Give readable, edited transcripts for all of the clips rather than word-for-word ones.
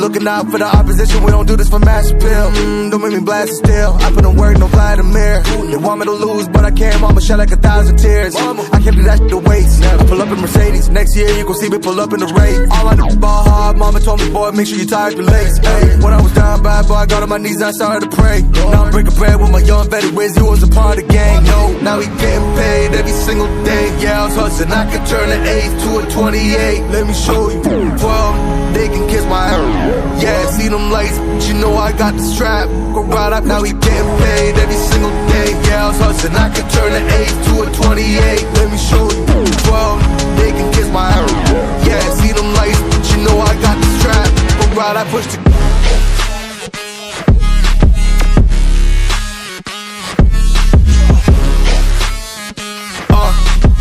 looking out for the opposition, we don't do this for mass appeal. Don't make me blast it still, I put in work, no Vladimir. They want me to lose, but I can't, mama shed like 1,000 tears. I can't do that shit to waste. I pull up in Mercedes, next year you gon' see me pull up in the race. All I do is ball hard, mama told me, boy, make sure you tie up your legs. Hey, when I was down bad, boy, I got on my knees and I started to pray. Now I'm breaking bread with my young vet, Wiz, he was a part of the gang. No, now he getting paid every single day. Yeah, I was hustling, I could turn an 8 to a 28. Let me show you, 12, they can kiss my ass. Yeah, see them lights, but you know I got the strap. Go right up, now he getting paid every single day. Yeah, I was hustling, I could turn an 8 to a 28. Let me show you, 12, they can kiss my ass. Yeah, see them lights, but you know I got the strap. Go right, I push the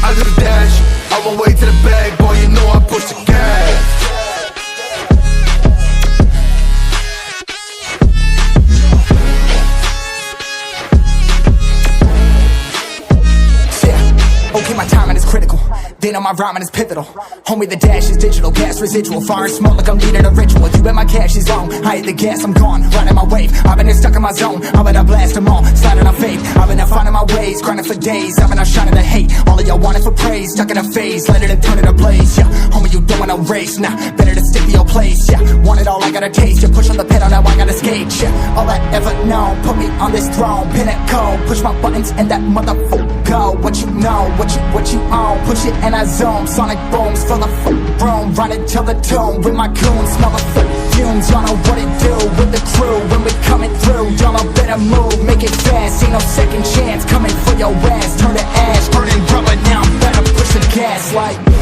I do the dash, on my way to the bag, boy, you know I push the gas. Yeah, okay, my timing is critical. Then on my rhyming is pivotal. Homie, the dash is digital, gas residual. Fire and smoke like I'm leading a ritual. You bet my cash is long, I hit the gas, I'm gone. Riding my wave, I've been stuck in my zone. I've been blast them all, sliding on faith. I've been finding my ways, grinding for days. I've been shining the hate, all of y'all wanted for praise. Stuck in a phase, let it turn it a blaze. Yeah, homie, you don't wanna race, nah, better to stick to your place. Yeah, want it all, I gotta taste. You push on the pedal, now I gotta skate. Yeah, all I ever known, put me on this throne. Pinnacle, push my buttons and that motherfucker go. What you know, what you own. Push it and I zone, sonic booms full of room. Running till the tomb with my goons, smell the fumes. Y'all know what it do with the crew when we coming through. Y'all know better move, make it fast. Ain't no second chance coming for your ass. Turn to ash, burning rubber now. Better push the gas like.